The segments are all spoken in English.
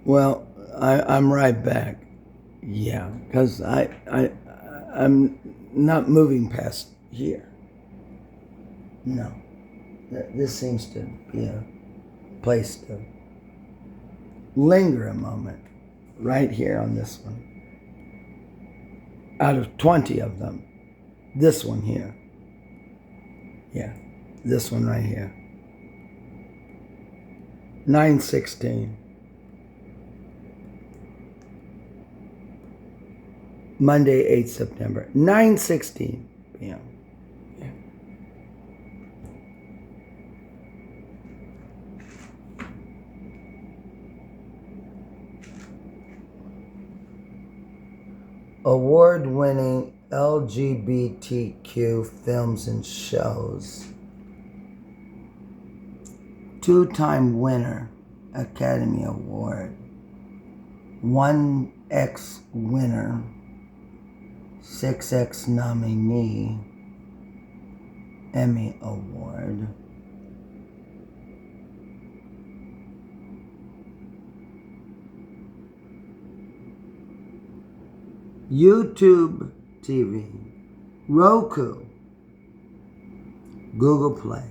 Well, I'm right back. Yeah, because I'm not moving past here. No. This seems to be a place to linger a moment right here on this one. Out of 20 of them, this one here. Yeah, this one right here. 9:16. Monday, 8th September. 9:16 p.m. Yeah. Award-winning LGBTQ films and shows. Two-time winner, Academy Award. 1X winner, 6X nominee, Emmy Award. YouTube TV, Roku, Google Play,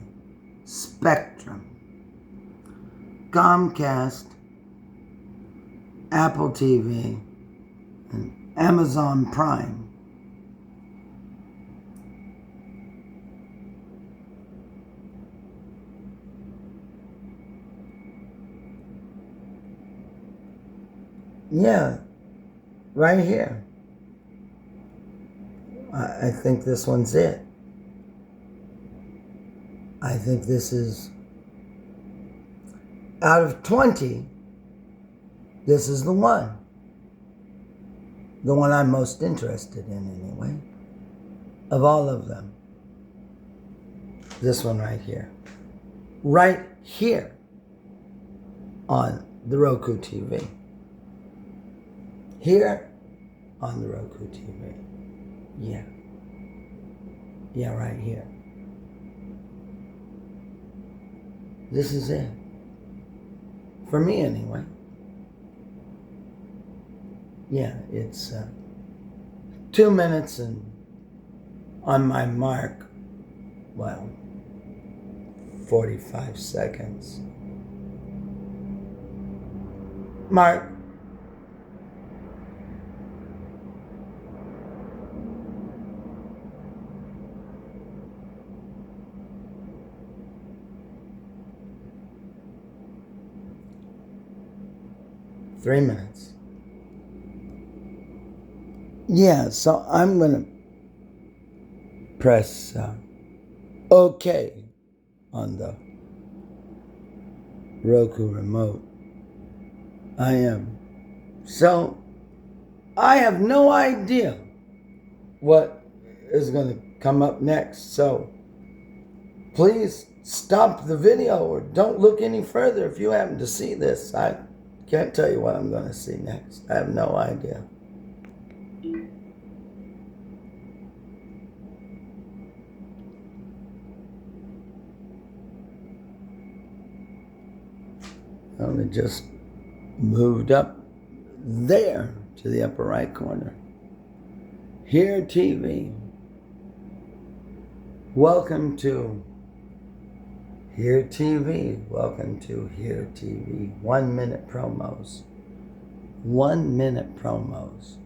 Spectrum, Comcast, Apple TV, and Amazon Prime. Yeah, right here. I think this one's it. I think this is, out of 20, this is the one. The one I'm most interested in, anyway. Of all of them. This one right here. Right here on the Roku TV. Here on the Roku TV. Yeah. Yeah, right here. This is it. For me, anyway. Yeah, it's 2 minutes and on my mark, well, 45 seconds. Mark. Three minutes. Yeah, so I'm going to press OK on the Roku remote. I am. So I have no idea what is going to come up next. So please stop the video or don't look any further if you happen to see this. I can't tell you what I'm going to see next. I have no idea. It just moved up there to the upper right corner. H.E.R.E.T.V. Welcome to H.E.R.E.T.V. Welcome to H.E.R.E.T.V. 1 minute promos. 1 minute promos.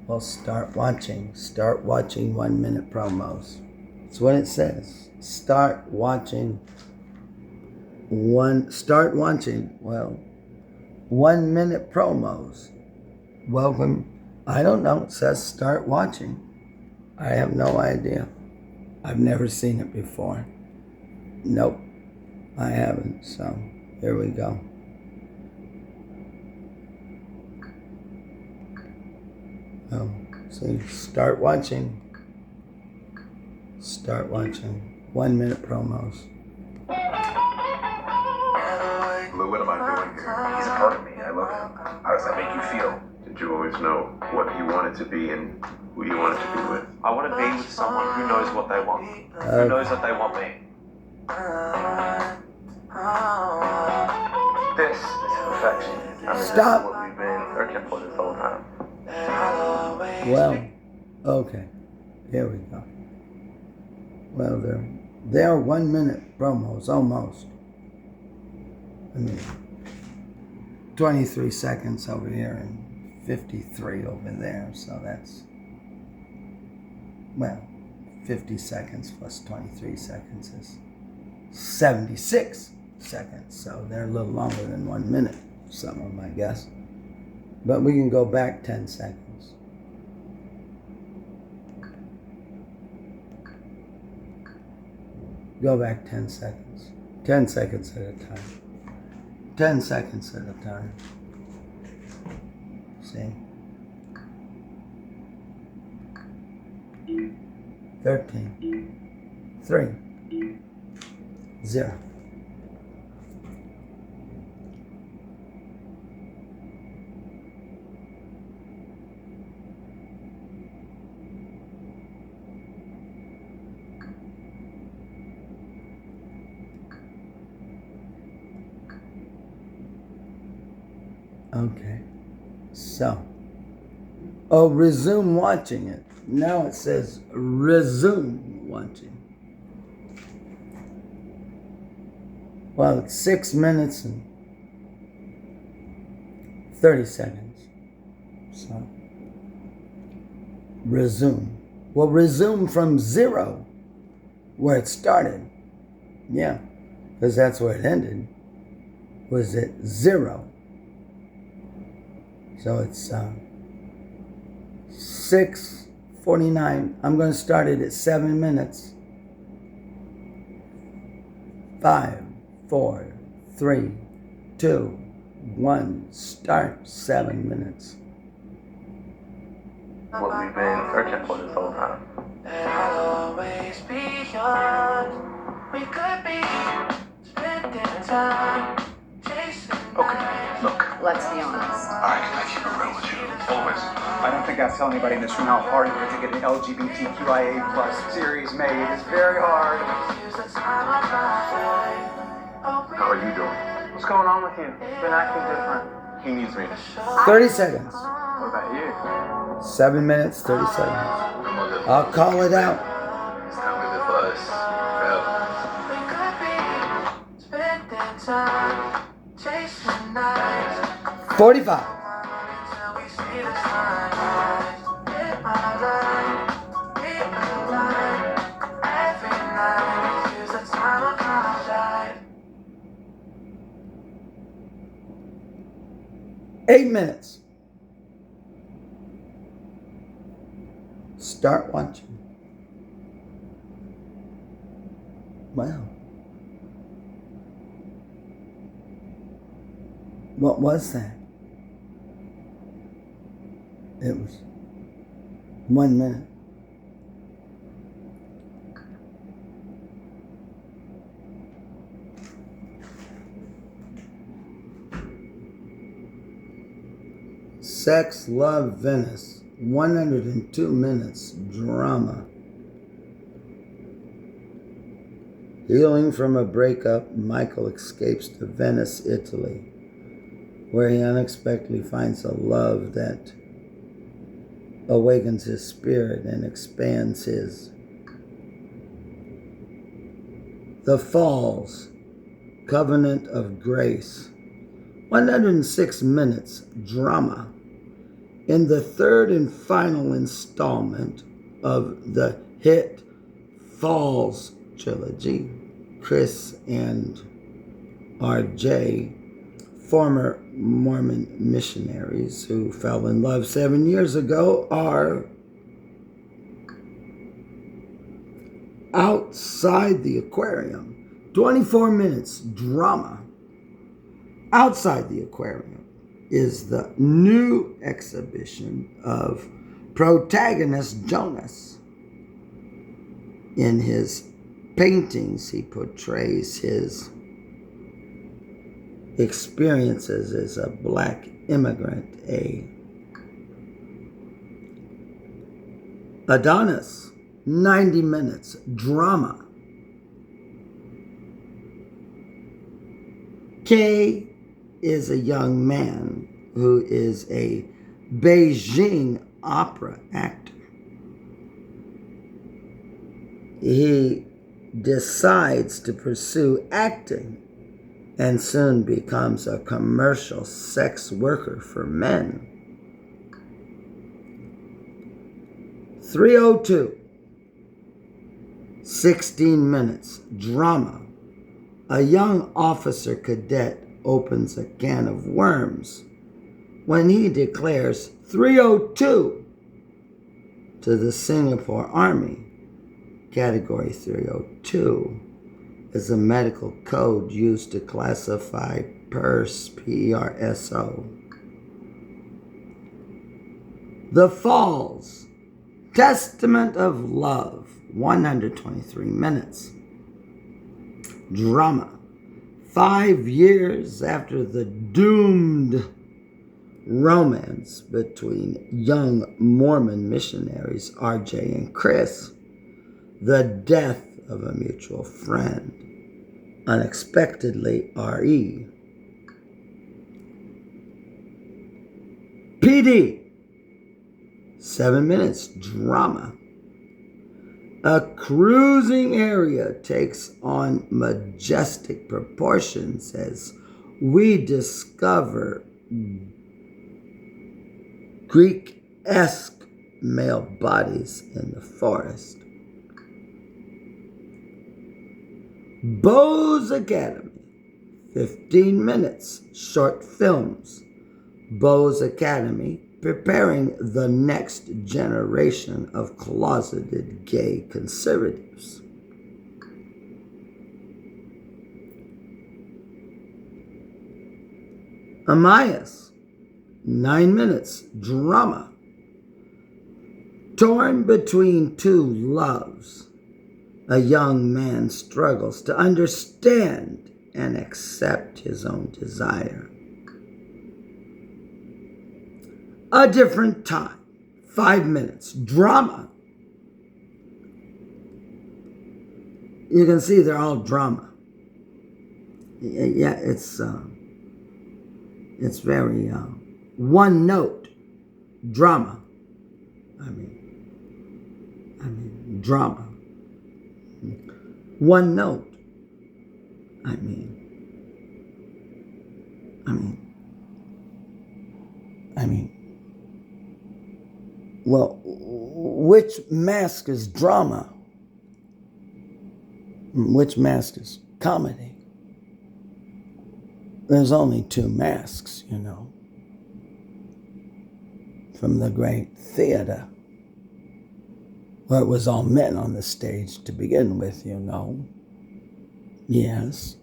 Well, start watching. Start watching 1 minute promos. That's what it says. Start watching. Start watching. Well, 1 minute promos. Welcome. I don't know. It says start watching. I have no idea. I've never seen it before. Nope, I haven't. So here we go. Oh, so start watching. Start watching 1 minute promos. Lou, what am I doing here? He's a part of me. I love him. How does that make you feel? Did you always know what you wanted to be and who you wanted to be with? I want to be with someone who knows what they want. Who knows that they want me. This is perfection. Stop. What we've been searching for this whole time. Well, okay. Here we go. Well, they're 1 minute promos, almost. I mean, 23 seconds over here and 53 over there. So that's, well, 50 seconds plus 23 seconds is 76 seconds. So they're a little longer than 1 minute, some of them, I guess. But we can go back 10 seconds. Go back 10 seconds. 10 seconds at a time. 10 seconds at a time. See? 13, 3, 0. Okay, so, resume watching it. Now it says resume watching. Well, it's 6 minutes and 30 seconds. So, resume. Well, resume from 0, where it started. Yeah, because that's where it ended. Was at 0. So it's 6:49. I'm going to start it at 7 minutes. 5, 4, 3, 2, 1. Start 7 minutes. What we've been searching for this whole time. And I'll always be yours. We could be spending time chasing. Okay, look. Let's be honest. I keep it real with you. Always. I don't think I have to tell anybody in this room how hard it is to get an LGBTQIA plus series made. It's very hard. How are you doing? What's going on with you? You've been acting different. He needs me. 30 seconds. What about you? 7 minutes, 30 seconds. I'm all good. I'll call it out. It's time to live for us. Well, We could be spending time chasing nights 45. until we see the sunrise. Live my life, live my life. Every night is the time of my life. 8 minutes. Start watching. Wow. What was that? It was 1 minute. Sex, Love, Venice. 102 minutes. Drama. Healing from a breakup, Michael escapes to Venice, Italy, where he unexpectedly finds a love that awakens his spirit and expands his. The Falls, Covenant of Grace. 106 minutes. Drama. In the third and final installment of the hit Falls trilogy, Chris and R.J., former Mormon missionaries who fell in love 7 years ago, are outside the aquarium. 24 minutes. Drama. Outside the aquarium is the new exhibition of protagonist Jonas. In his paintings, he portrays his experiences as a black immigrant, Adonis. 90 minutes. Drama. is a young man who is a Beijing opera actor. He decides to pursue acting and soon becomes a commercial sex worker for men. 302, 16 minutes, drama. A young officer cadet opens a can of worms when he declares 302 to the Singapore Army. Category 302 is a medical code used to classify PERS, P-E-R-S-O. The Falls, Testament of Love, 123 minutes. Drama. 5 years after the doomed romance between young Mormon missionaries RJ and Chris, the death of a mutual friend, unexpectedly R.E. PD, 7 minutes, drama. A cruising area takes on majestic proportions as we discover Greek-esque male bodies in the forest. Bose Academy, 15 minutes, short films. Bose Academy, preparing the next generation of closeted gay conservatives. Amias, 9 minutes, drama. Torn between two loves, a young man struggles to understand and accept his own desire. A Different Time, 5 minutes, drama. You can see they're all drama. Yeah, it's very one note drama. I mean drama. One note. I mean. Well, which mask is drama? Which mask is comedy? There's only two masks, you know, from the great theater, where it was all men on the stage to begin with, you know. Yes,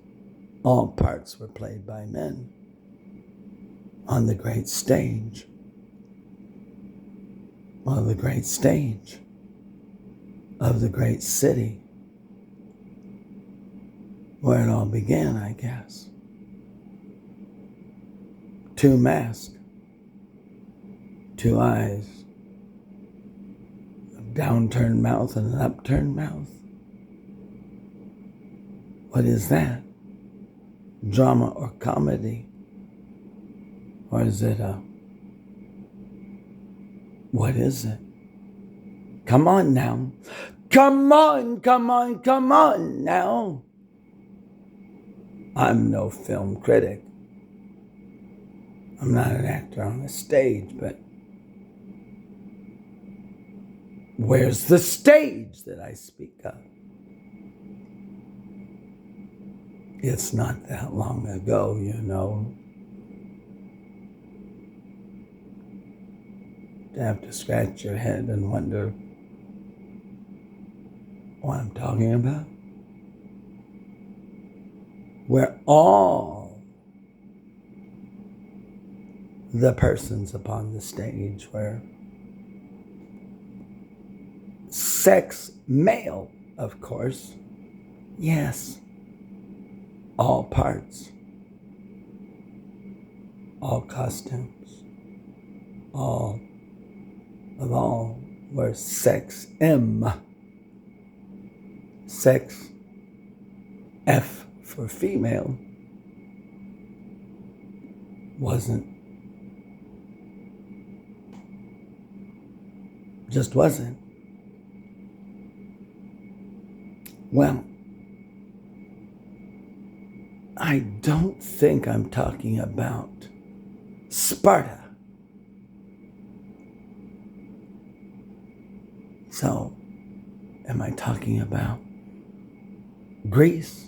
all parts were played by men on the great stage. On the great stage of the great city, where it all began, I guess. Two masks, two eyes, a downturned mouth and an upturned mouth. What is that? Drama or comedy? Or is it what is it? Come on now. Come on now. I'm no film critic. I'm not an actor on the stage, but where's the stage that I speak of? It's not that long ago, you know. To have to scratch your head and wonder what I'm talking about. Where all the persons upon the stage were sex male, of course. Yes, all parts, all costumes, all were sex M. Sex F for female. wasn't. Just wasn't. Well, I don't think I'm talking about Sparta. So, am I talking about Greece?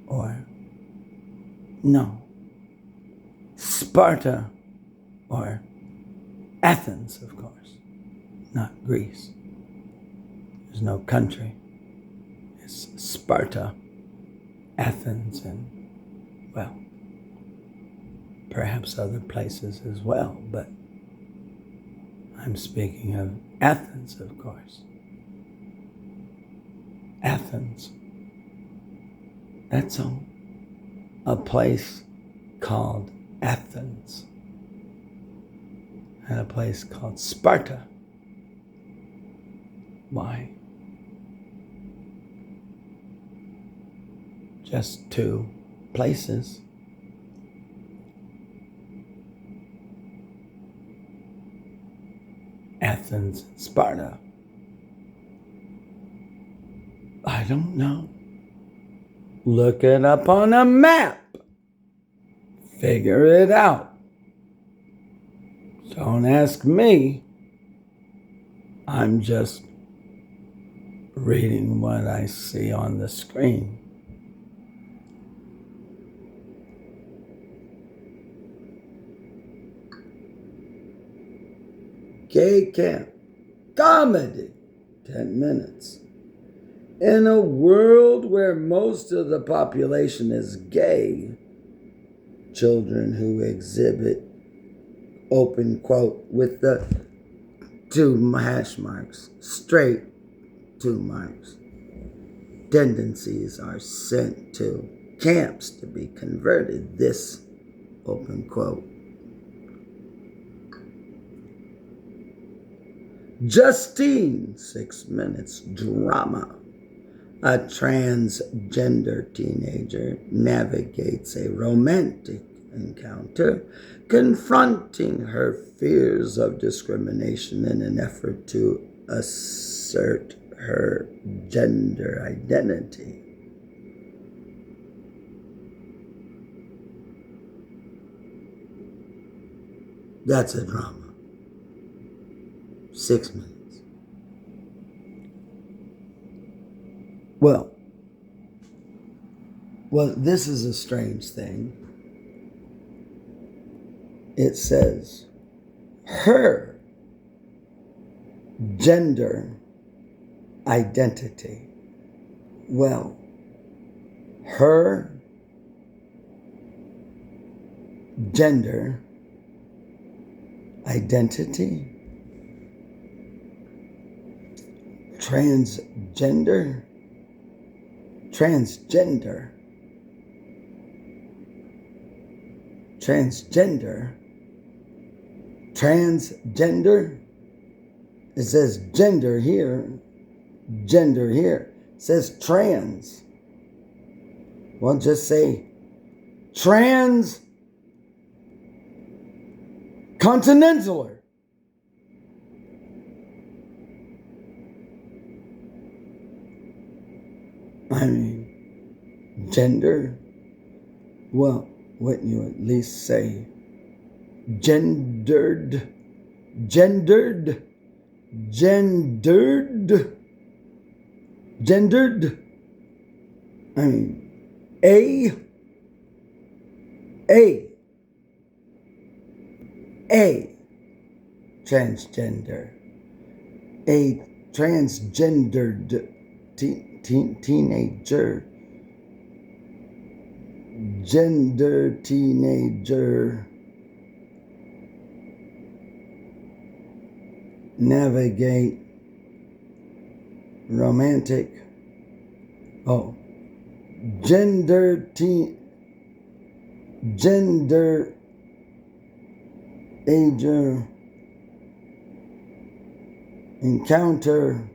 Or no, Sparta or Athens, of course, not Greece. There's no country. It's Sparta, Athens, and, well, perhaps other places as well, but I'm speaking of Athens, of course. Athens. That's all. A place called Athens and a place called Sparta. Why? Just two places. Athens and Sparta. I don't know. Look it up on a map. Figure it out. Don't ask me. I'm just reading what I see on the screen. Gay camp. Comedy. 10 minutes. In a world where most of the population is gay, children who exhibit, open quote, with the 2 hash marks, straight 2 marks, tendencies are sent to camps to be converted, this, open quote. Justine, 6 minutes, drama. A transgender teenager navigates a romantic encounter, confronting her fears of discrimination in an effort to assert her gender identity. That's a drama. 6 minutes. Well, this is a strange thing. It says, her gender identity. Well, her gender identity? Transgender? Transgender. It says gender here. It says trans. Well, just say trans continentaler. I mean, gender. Well, wouldn't you at least say gendered? I mean, a transgender, a transgendered teenager, gender teenager, navigate romantic, gender ager, encounter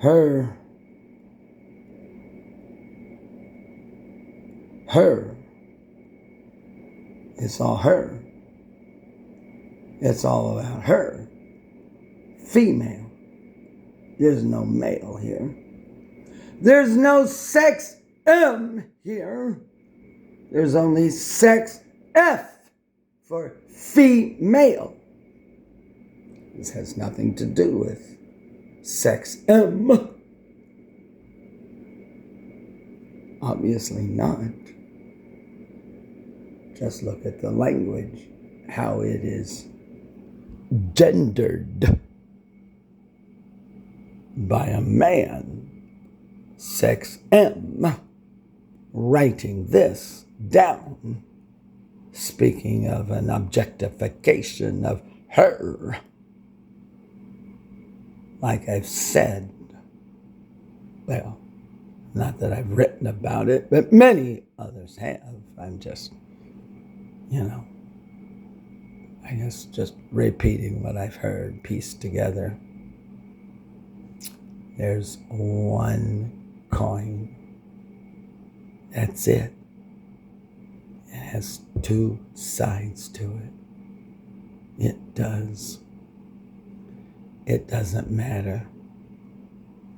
her her. It's all her. It's all about her. Female. There's no male here. There's no sex M here. There's only sex F for female. This has nothing to do with sex M. Obviously not. Just look at the language, how it is gendered by a man. Sex M. Writing this down. Speaking of an objectification of her. Like I've said, well, not that I've written about it, but many others have. I'm just, I guess just repeating what I've heard, pieced together. There's one coin. That's it. It has two sides to it. It does. It doesn't matter.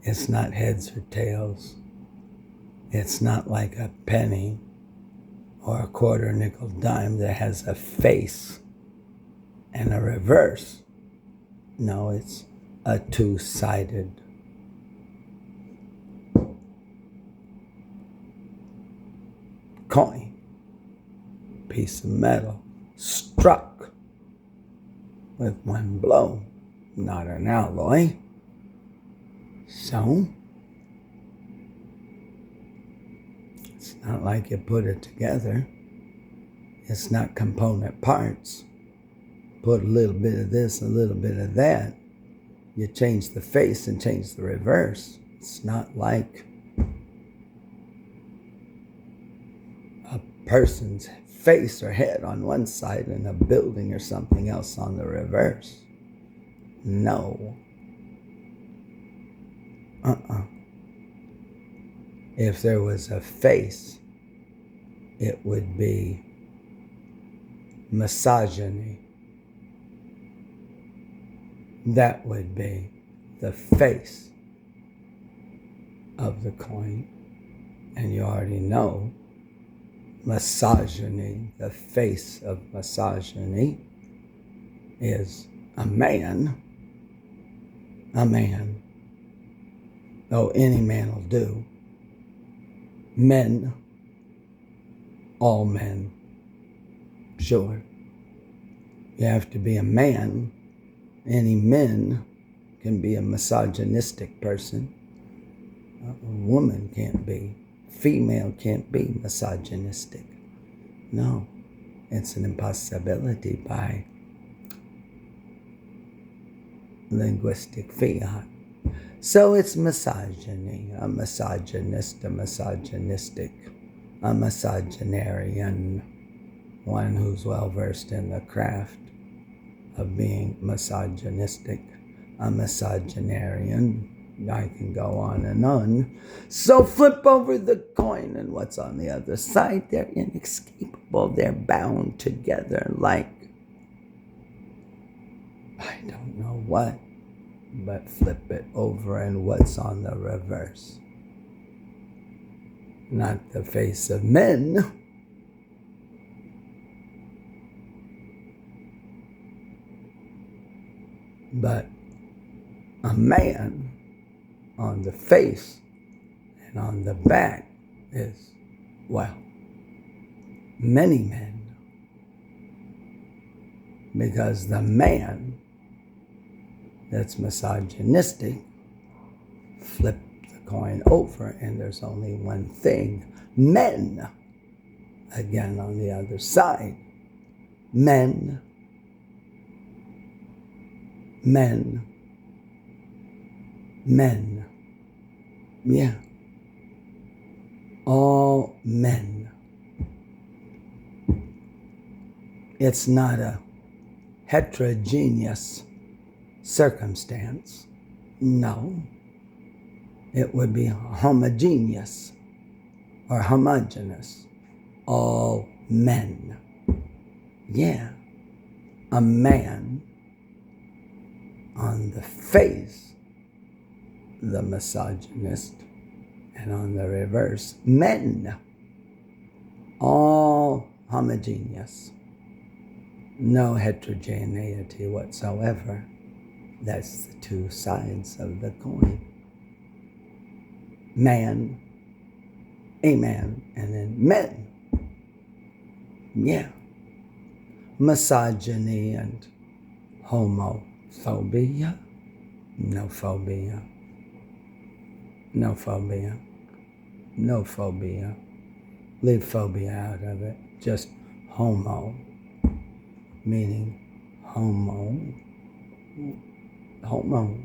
It's not heads or tails. It's not like a penny or a quarter, nickel, dime that has a face and a reverse. No, it's a two-sided coin, piece of metal, struck with one blow, not an alloy. So, it's not like you put it together. It's not component parts. Put a little bit of this, a little bit of that. You change the face and change the reverse. It's not like a person's face or head on one side and a building or something else on the reverse. No. If there was a face, it would be misogyny. That would be the face of the coin. And you already know misogyny, the face of misogyny, is a man. A man. Oh, any man will do. Men. All men. Sure. You have to be a man. Any men can be a misogynistic person. A woman can't be. Female can't be misogynistic. No. It's an impossibility by linguistic fiat. So it's misogyny, a misogynist, a misogynistic, a misogynarian, one who's well versed in the craft of being misogynistic, a misogynarian. I can go on and on. So flip over the coin and what's on the other side? They're inescapable. They're bound together like, I don't know what. But flip it over and what's on the reverse? Not the face of men, but a man on the face and on the back is, well, many men. Because the man that's misogynistic, flip the coin over and there's only one thing. Men, again on the other side. Men. Men. Men. Yeah. All men. It's not a heterogeneous circumstance. No. It would be homogeneous or homogeneous. all men. Yeah, a man on the face, the misogynist, and on the reverse, men. All homogeneous. No heterogeneity whatsoever. That's the two sides of the coin. Man, a man, and then men. Yeah. Misogyny and homophobia. No phobia. No phobia. No phobia. Leave phobia out of it. Just homo. Meaning homo. Homo.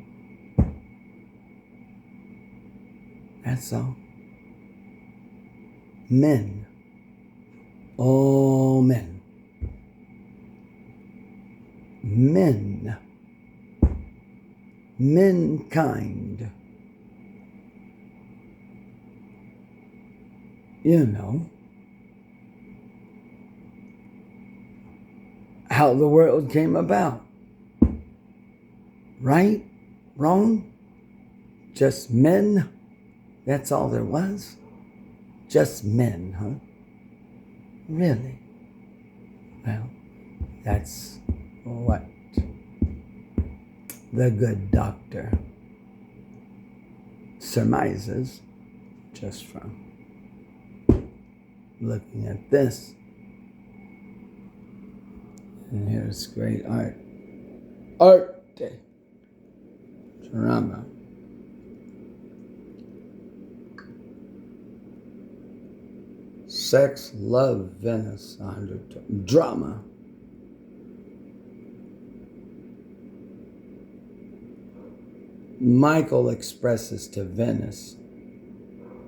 That's all. Men. All men. Men. Mankind. You know how the world came about. Right? Wrong? Just men? That's all there was? Just men, huh? Really? Well, that's what the good doctor surmises just from looking at this. And here's great art. Arte. Drama. Sex, love, Venice, 100. Drama. Michael expresses to Venice.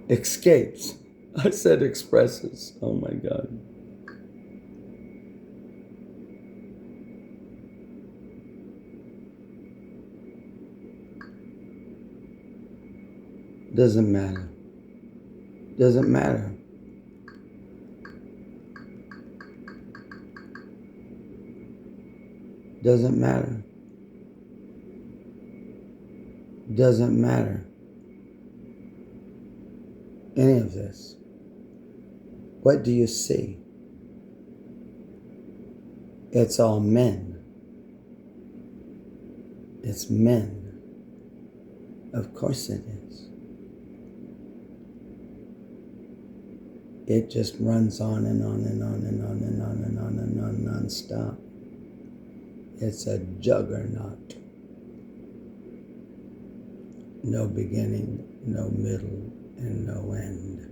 Escapes. I said expresses. Oh my God. Doesn't matter. Doesn't matter. Doesn't matter. Doesn't matter. Any of this. What do you see? It's all men. It's men. Of course it is. It just runs on and on and on and on and on and on and on non-stop. It's a juggernaut. No beginning, no middle, and no end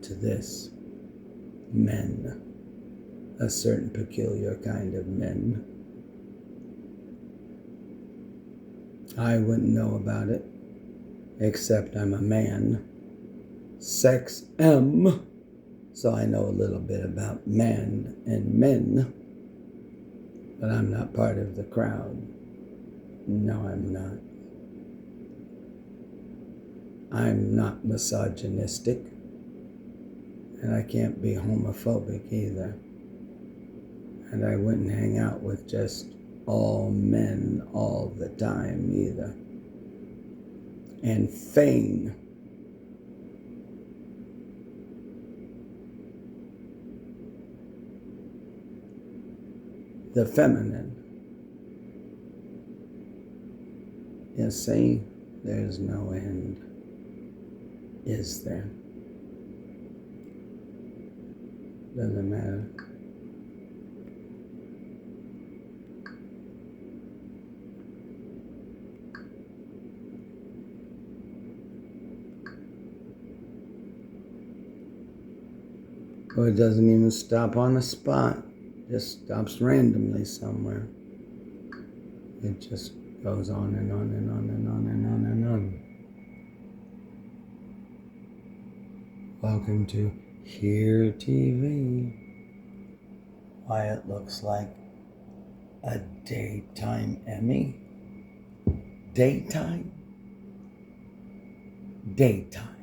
to this. Men. A certain peculiar kind of men. I wouldn't know about it, except I'm a man. Sex M, so I know a little bit about man and men, but I'm not part of the crowd. No, I'm not. I'm not misogynistic, and I can't be homophobic either. And I wouldn't hang out with just all men all the time either. And feign. The feminine. You see, there's no end. Is there? Doesn't matter. Or it doesn't even stop on the spot. Just stops randomly somewhere. It just goes on and on and on and on and on and on. Welcome to H.E.R.E.T.V. Why it looks like a daytime Emmy. Daytime? Daytime.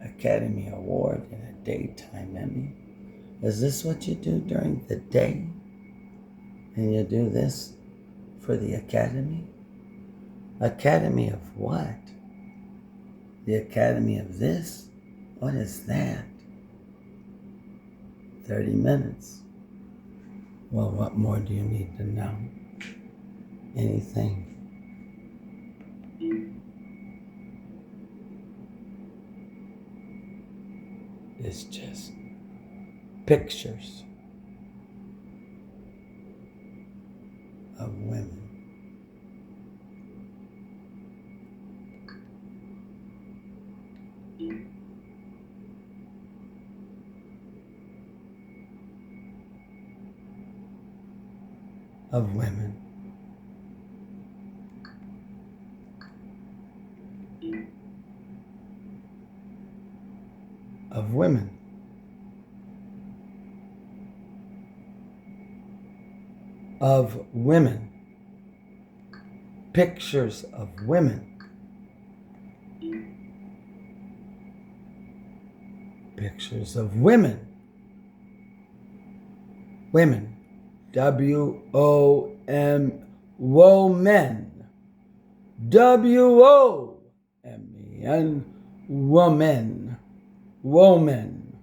Academy Award and a daytime Emmy? Is this what you do during the day? And you do this for the Academy? Academy of what? The Academy of this? What is that? 30 minutes. Well, what more do you need to know? Anything? It's just pictures of women. Of women. Of women. Of women. Pictures of women. Pictures of women. Women. W-O-M, woman. W-O-M-E-N, woman. Woman.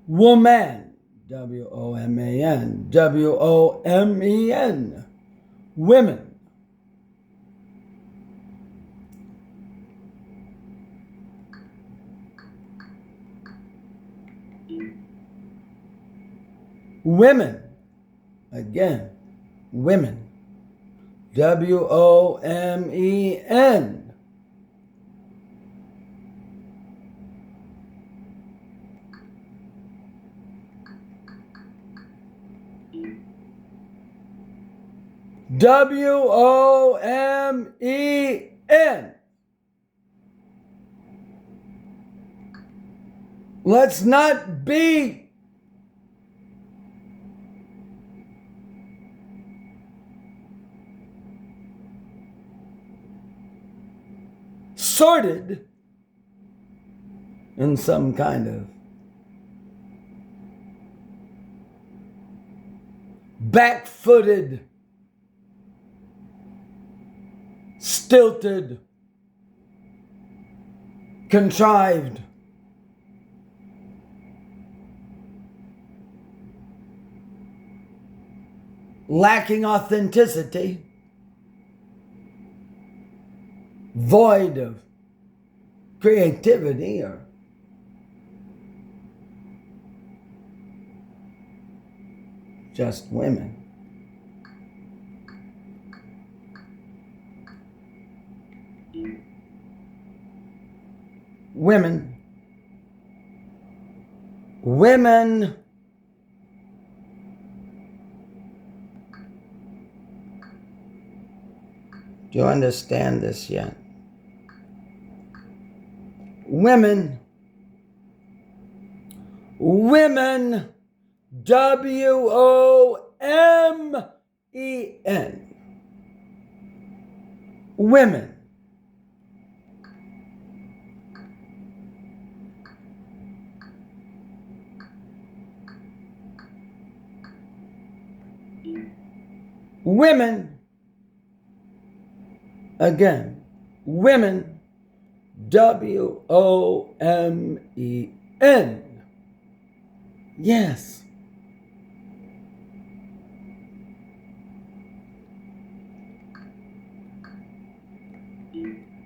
Woman. W-O-M-A-N. W-O-M-E-N. Women. Women. Again, women. W-O-M-E-N. W-O-M-E-N. Let's not be sorted in some kind of back-footed, stilted, contrived, lacking authenticity, void of creativity or just women. Women. Women. Do you understand this yet? Women. Women. W-O-M-E-N. Women. Women. Again, women. W-O-M-E-N. Yes.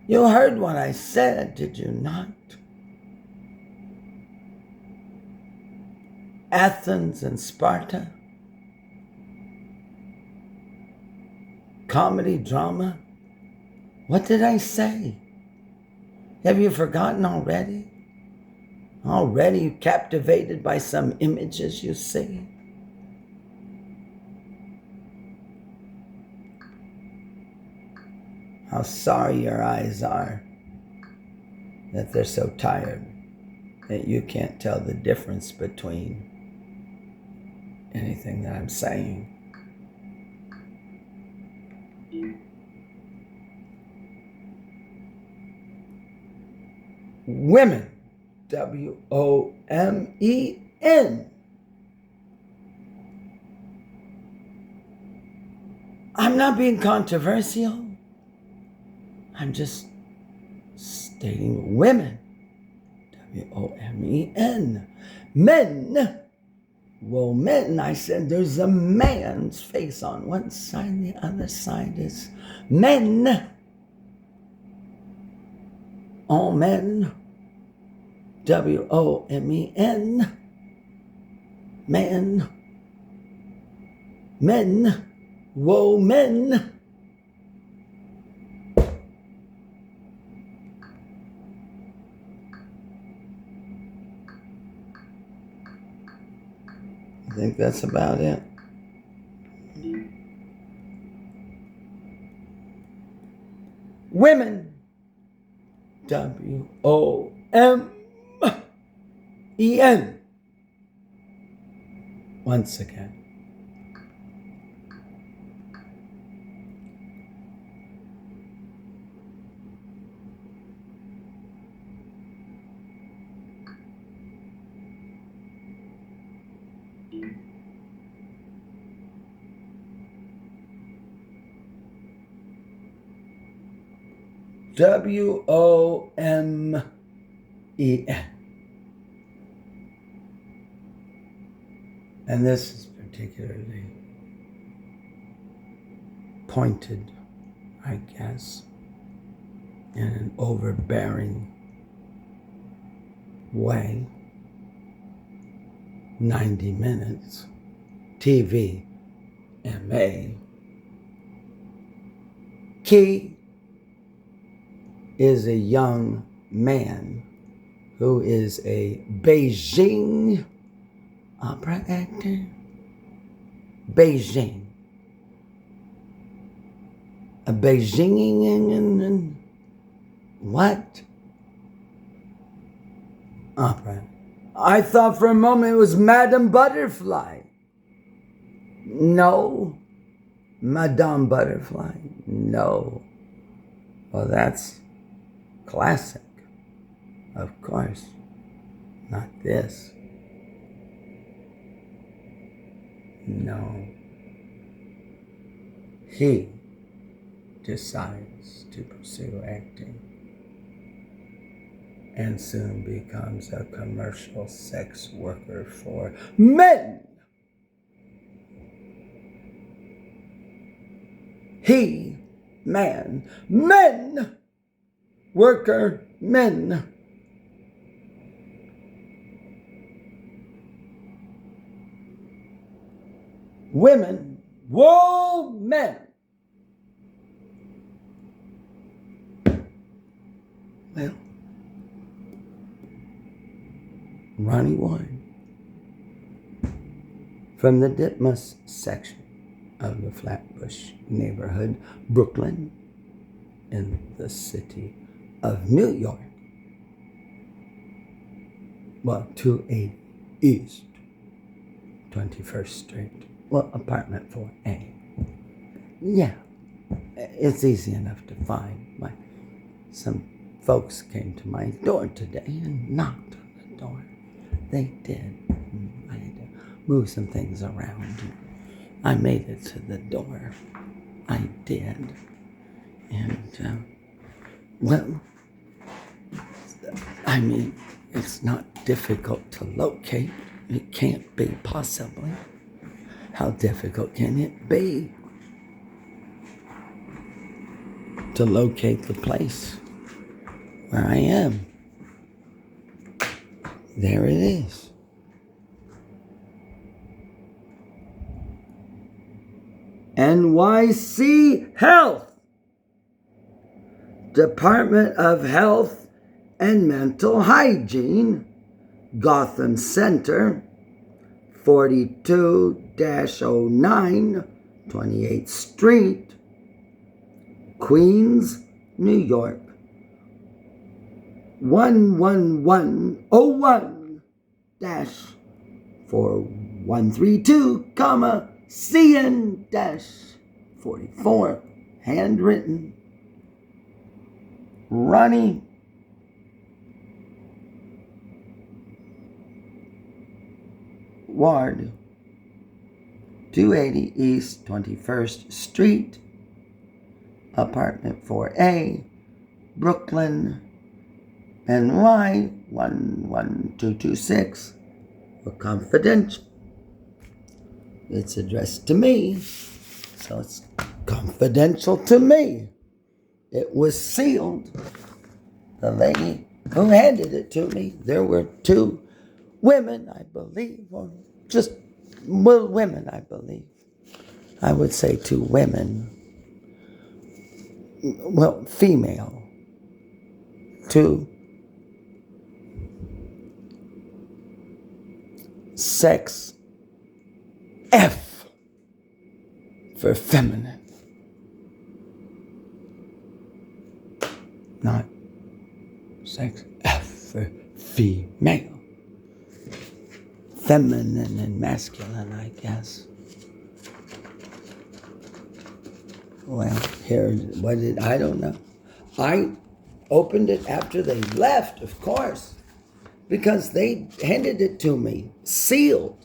You heard what I said, did you not? Athens and Sparta. Comedy, drama. What did I say? Have you forgotten already? Already captivated by some images you see? How sorry your eyes are that they're so tired that you can't tell the difference between anything that I'm saying. Women. WOMEN. I'm not being controversial. I'm just stating women. WOMEN. Men. Women. I said there's a man's face on one side, the other side is men. All men. WOMEN. Men. Men. Women. I think that's about it. Women. WOMEN. Once again. WOMEN. And this is particularly pointed, I guess, in an overbearing way. 90 minutes. TV. MA. Key is a young man who is a Beijing opera actor. Beijing. A Beijing what? Opera. I thought for a moment it was Madame Butterfly. No. Madame Butterfly. No. Well, that's classic. Of course. Not this. No. He decides to pursue acting and soon becomes a commercial sex worker for men. He, man, men, worker, men. Women, whoa, men. Well, Ronnie-Ward from the Ditmas section of the Flatbush neighborhood, Brooklyn, in the city of New York. Well, 280 East 21st Street. Well, apartment 4A. Yeah, it's easy enough to find. Some folks came to my door today and knocked on the door. They did. I had to move some things around. I made it to the door. I did. And, well, I mean, it's not difficult to locate. It can't be, possibly. How difficult can it be to locate the place where I am? There it is. NYC Health, Department of Health and Mental Hygiene, Gotham Center, 42-09, 28th Street, Queens, New York, 11101-4132, CN-44, handwritten, Ronnie Ward, 280 East 21st Street, Apartment 4A, Brooklyn, NY 11226, for confidential. It's addressed to me, so it's confidential to me. It was sealed. The lady who handed it to me, there were two women, I believe, or just women, I believe. I would say two women. Well, female. Two sex F for feminine. Not sex F for female. Feminine and masculine, I guess. Well, I don't know. I opened it after they left, of course, because they handed it to me, sealed.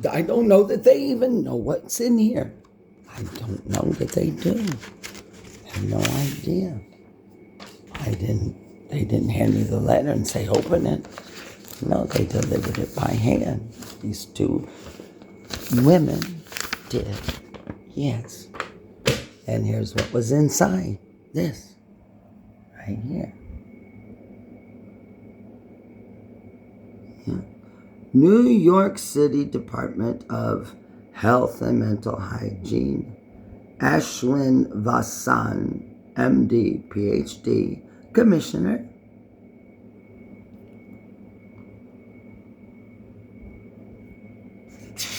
I don't know that they even know what's in here. I don't know that they do. I have no idea. They didn't hand me the letter and say, open it. No, they delivered it by hand. These two women did. Yes. And here's what was inside this, right here. Yeah. New York City Department of Health and Mental Hygiene, Ashwin Vasan, MD, PhD, Commissioner.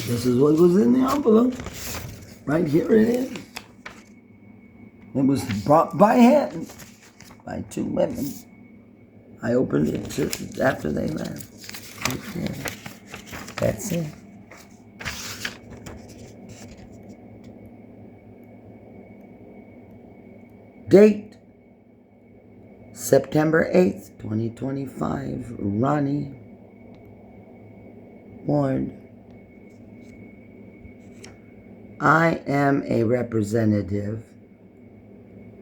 This is what was in the envelope. Right here it is. It was brought by hand by two women. I opened it just after they left. Okay. That's it. Date, September 8th, 2025. Ronnie-Ward. I am a representative.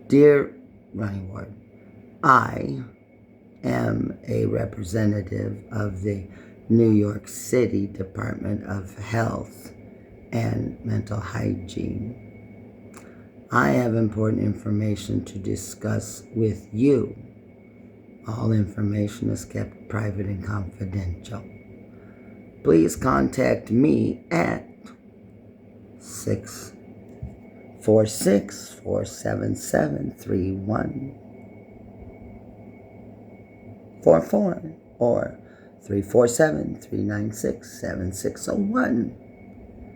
Dear Ronnie-Ward, I am a representative of the New York City Department of Health and Mental Hygiene. I have important information to discuss with you. All information is kept private and confidential. Please contact me at 646-477-3144 or 347-396-7601.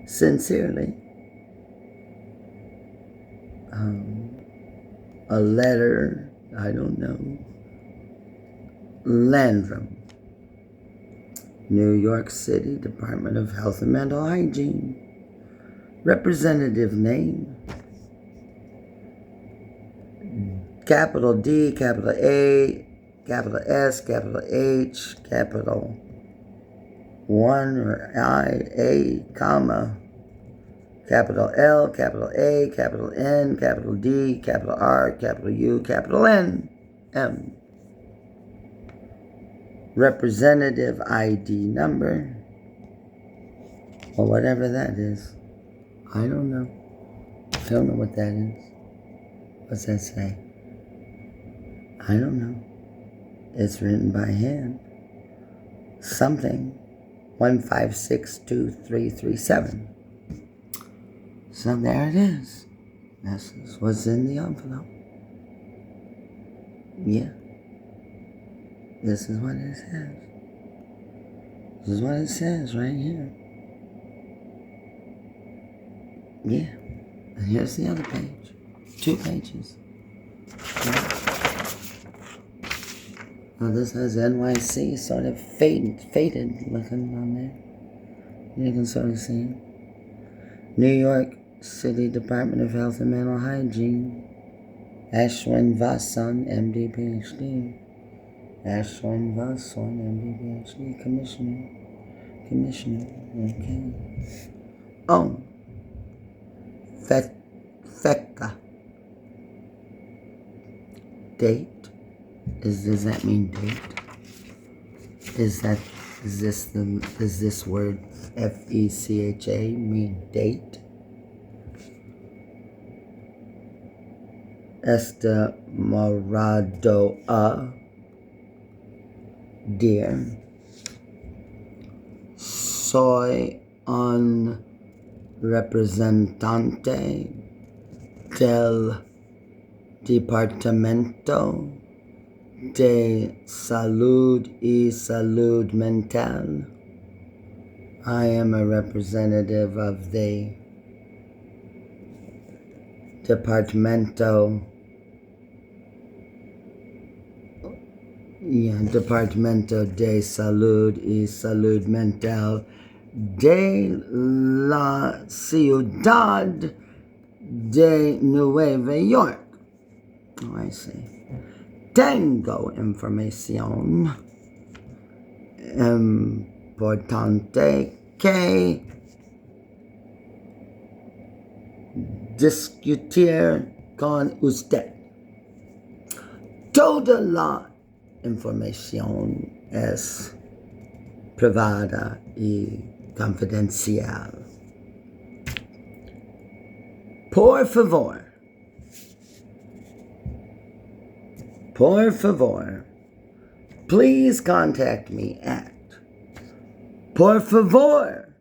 Sincerely, a letter, I don't know, Landrum, New York City Department of Health and Mental Hygiene. Representative name, capital D, capital A, capital S, capital H, capital 1 or I, A, comma, capital L, capital A, capital N, capital D, capital R, capital U, capital N, M. Representative ID number, or whatever that is. I don't know. I don't know what that is. What's that say? I don't know. It's written by hand. Something. 1562337. So there it is. This is what's in the envelope. Yeah. This is what it says. This is what it says right here. Yeah. And here's the other page. 2 pages. Yeah. Now this has NYC sort of faded looking on there. You can sort of see it. New York City Department of Health and Mental Hygiene. Ashwin Vasan, MD, PhD. H.E.R.E.T.V, Commissioner. Commissioner. Okay. Oh. Fecka. Date. Does that mean date? Does this word FECHA mean date? Esta Moradoa, dear. Soy un representante del Departamento de Salud y Salud Mental. I am a representative of the Departamento de Salud y Salud Mental de la Ciudad de Nueva York. Oh, I see. Tengo información importante que discutir con usted. Toda la información es privada y confidencial. Por favor, please contact me at por favor,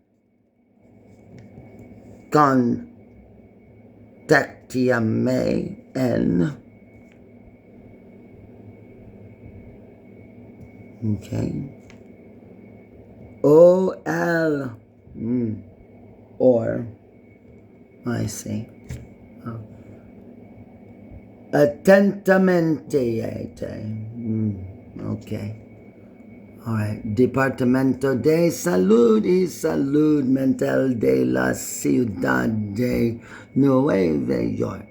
contactiame en okay. OL or I see. Oh. Atentamente. Okay. All right. Departamento de Salud y Salud Mental de la Ciudad de Nueva York.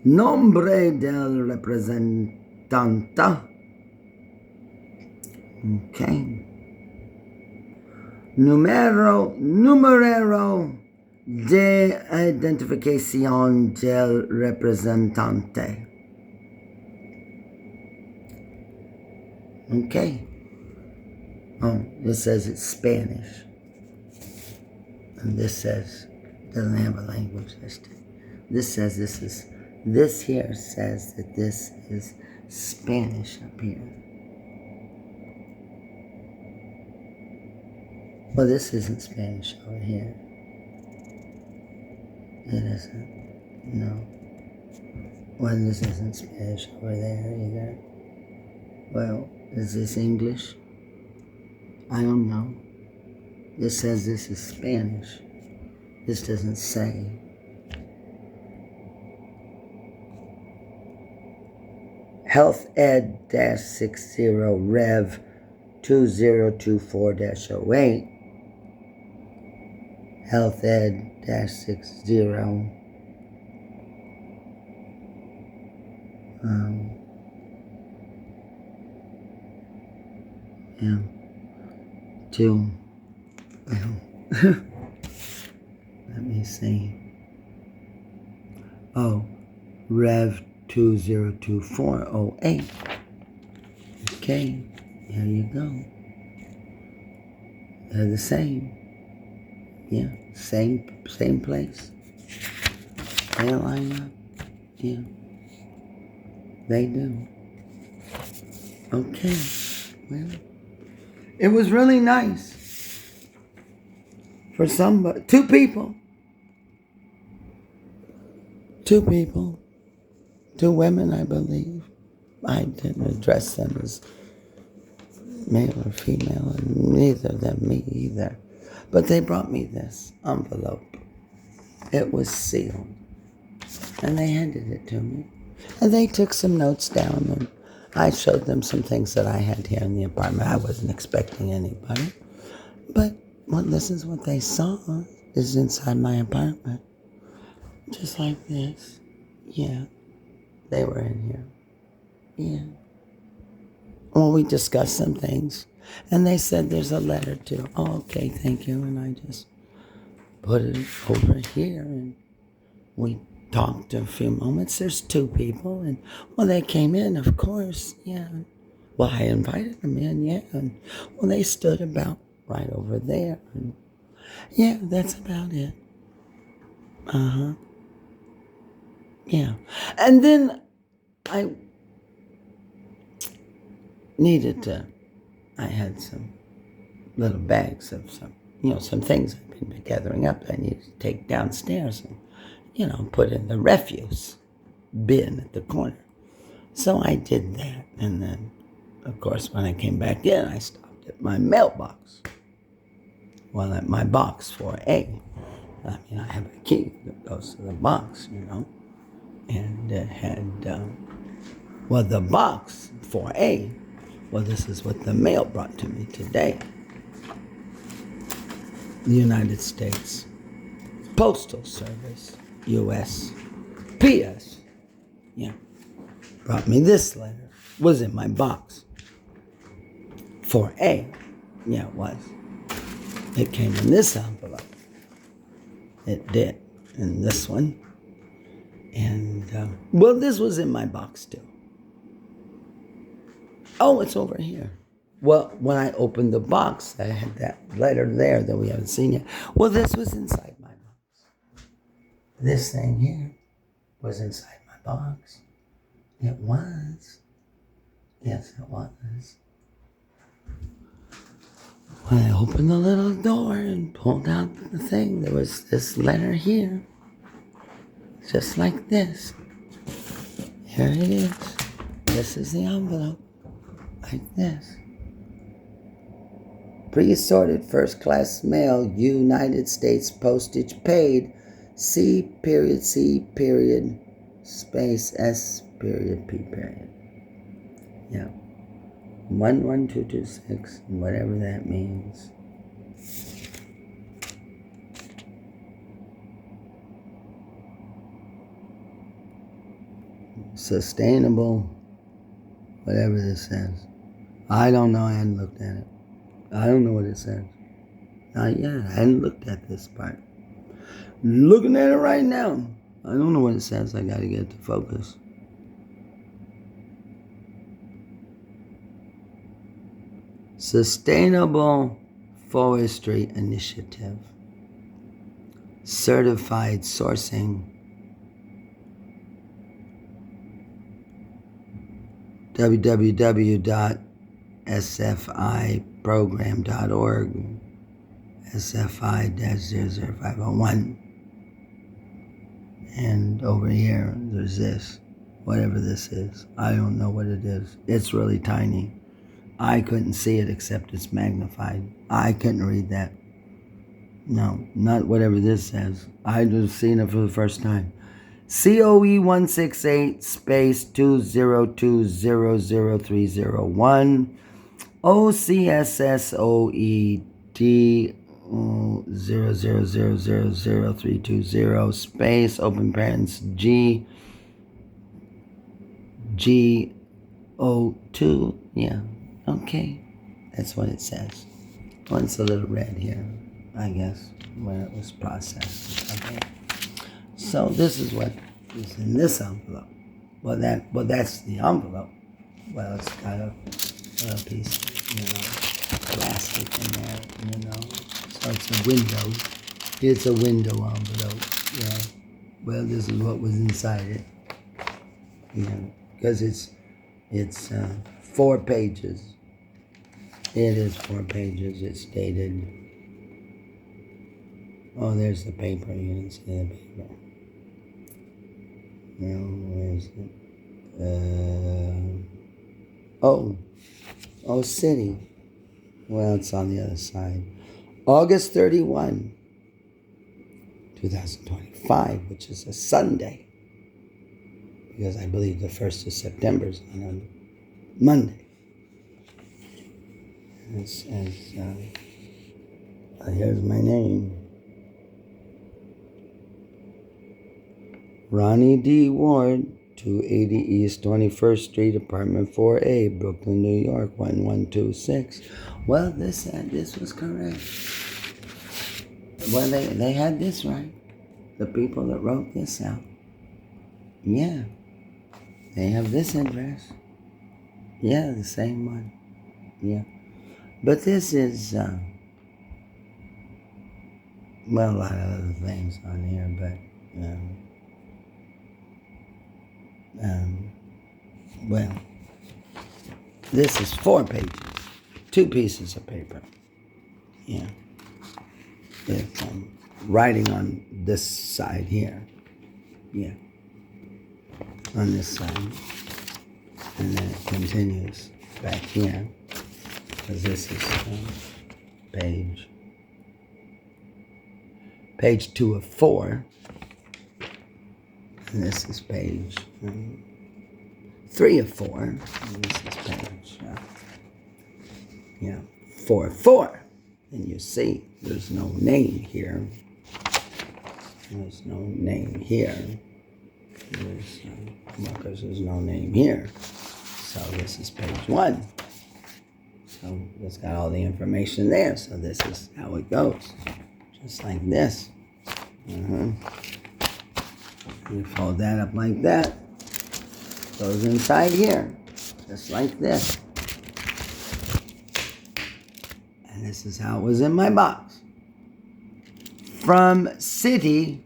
Nombre del representante. Okay. Numero de identificación del representante. Okay. Oh, this says it's Spanish. And this says, doesn't have a language listed. This here says that this is Spanish up here. Well, this isn't Spanish over here. It isn't. No. Well, this isn't Spanish over there either. Well, is this English? I don't know. This says this is Spanish. This doesn't say. Health Ed-60 Rev 2024-08. Health Ed-60 let me see. Oh, Rev 2024-08. Okay, here you go. They're the same. Yeah, same place. They line up. Yeah, they do. Okay, well, it was really nice for somebody. Two people, two women, I believe. I didn't address them as male or female, and neither of them me either. But they brought me this envelope. It was sealed. And they handed it to me. And they took some notes down, and I showed them some things that I had here in the apartment. I wasn't expecting anybody. But well, this is what they saw is inside my apartment. Just like this. Yeah. They were in here. Yeah. Well, we discussed some things. And they said there's a letter too. Oh, okay, thank you. And I just put it over here and we talked a few moments. There's two people and well, they came in, of course, yeah. Well, I invited them in, yeah. And well, they stood about right over there. And yeah, that's about it. Uh-huh. Yeah. And then I I had some little bags of some things I've been gathering up that I needed to take downstairs and, put in the refuse bin at the corner. So I did that. And then, of course, when I came back in, I stopped at my mailbox. Well, at my box 4A. I mean, I have a key that goes to the box, And it had, the box 4A, this is what the mail brought to me today. The United States Postal Service, USPS, brought me this letter. Was in my box. 4A, it was. It came in this envelope. It did, in this one. And, this was in my box too. Oh, it's over here. Well, when I opened the box, I had that letter there that we haven't seen yet. Well, this was inside my box. This thing here was inside my box. It was. Yes, it was. When I opened the little door and pulled out the thing, there was this letter here. Just like this. Here it is. This is the envelope. Like this. Pre-sorted first-class mail, United States postage paid, C period, space, S period, P period. Yeah. 11226, whatever that means. Sustainable, whatever this says. I don't know, I hadn't looked at it. I don't know what it says. Not yet, I hadn't looked at this part. Looking at it right now. I don't know what it says, I gotta get it to focus. Sustainable Forestry Initiative. Certified sourcing. www.sfiprogram.org SFI-00501. And over here, there's this. Whatever this is. I don't know what it is. It's really tiny. I couldn't see it except it's magnified. I couldn't read that. No, not whatever this says. I just seen it for the first time. COE 168 space 202000301 OCSSOED 0000320 space open parents GO2. Yeah, okay. That's what it says. Well, it's a little red here, I guess, when it was processed. Okay. So this is what is in this envelope. Well, that's the envelope. Well, it's got a piece of, plastic in there, So it's a window. It's a window envelope. Yeah. Well, this is what was inside it. Because it's 4 pages. It is 4 pages. It's dated. Oh, there's the paper. You didn't see the paper. No, where is it? City. Well, it's on the other side. August 31, 2025, which is a Sunday. Because I believe the 1st of September is on a Monday. And it says, here's my name. Ronnie-D-Ward, 280 East 21st Street, Apartment 4A, Brooklyn, New York, 11226. Well, this was correct. Well, they had this right. The people that wrote this out. Yeah. They have this address. Yeah, the same one. Yeah. But this is, well, a lot of other things on here, but, well, this is 4 pages, 2 pieces of paper. Yeah. With writing on this side here. Yeah. On this side. And then it continues back here. Because this is page 2 of 4. And this is page 3 of 4. And this is page 4 of 4. And you see, there's no name here. There's no name here. Because there's no name here. So this is page 1. So it's got all the information there. So this is how it goes. Just like this. You fold that up like that. Goes inside here. Just like this. And this is how it was in my box. From City,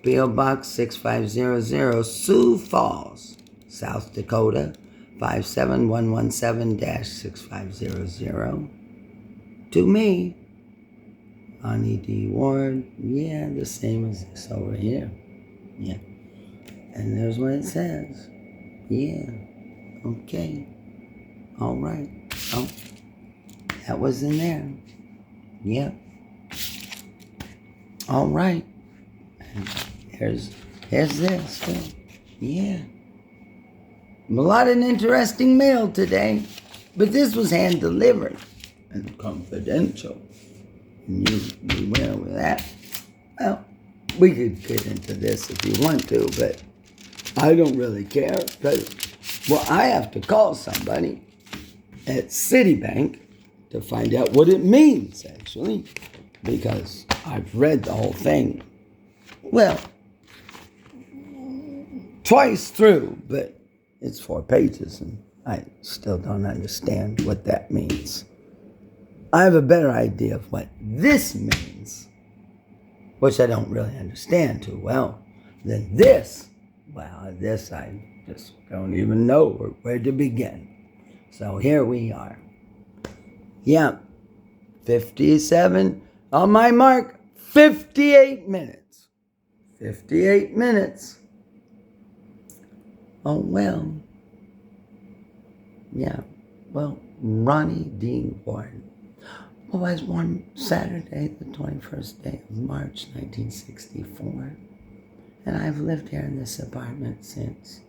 P.O. Box 6500, Sioux Falls, South Dakota, 57117-6500. To me, Ronnie-Dean-Ward, yeah, the same as this over here. Yeah. And there's what it says. Yeah. Okay. All right. Oh, that was in there. Yep. All right. And here's this. Yeah. A lot of interesting mail today, but this was hand delivered and confidential. And you beware with that. Well, we could get into this if you want to, but I don't really care because, well, I have to call somebody at Citibank to find out what it means, actually, because I've read the whole thing. Well, twice through, but it's 4 pages, and I still don't understand what that means. I have a better idea of what this means, which I don't really understand too well, than this. Well, this I just don't even know where to begin. So here we are. Yeah, 57. On my mark, 58 minutes. 58 minutes. Oh, well. Yeah, well, Ronnie-Dean-Ward was born Saturday, the 21st day of March, 1964. And I've lived here in this apartment since,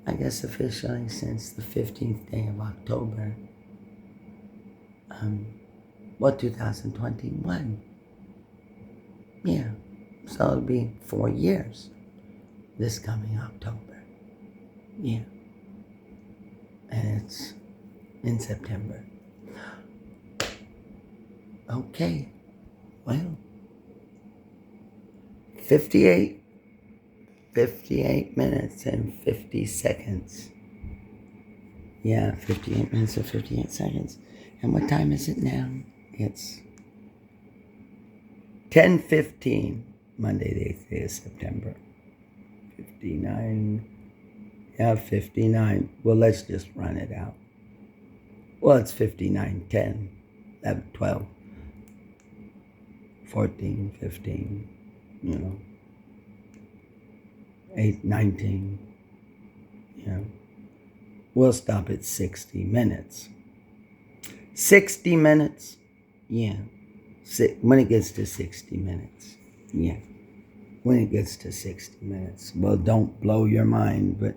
I guess officially since the 15th day of October, 2021. Yeah, so it'll be 4 years this coming October. Yeah. And it's in September. Okay, well, 58 minutes and 50 seconds. Yeah, 58 minutes and 58 seconds. And what time is it now? It's 10:15, Monday the 8th day of September. 59. Yeah, 59. Well, let's just run it out. Well, it's 59, 10, 11, 12, 14, 15, 8, 19, We'll stop at 60 minutes. 60 minutes? Yeah. When it gets to 60 minutes. Yeah. When it gets to 60 minutes. Well, don't blow your mind, but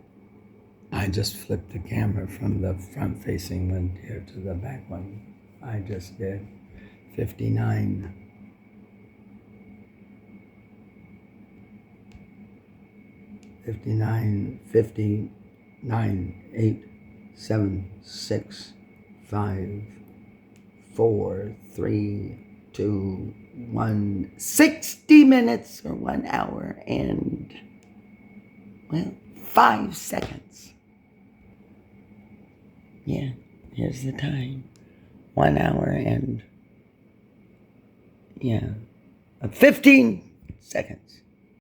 I just flipped the camera from the front-facing one here to the back one. I just did. 59. 59, 59, 8, 7, 6, 5, 4, 3, 2, 1. 60 minutes or 1 hour and, well, 5 seconds. Yeah, here's the time. 1 hour and, 15 seconds.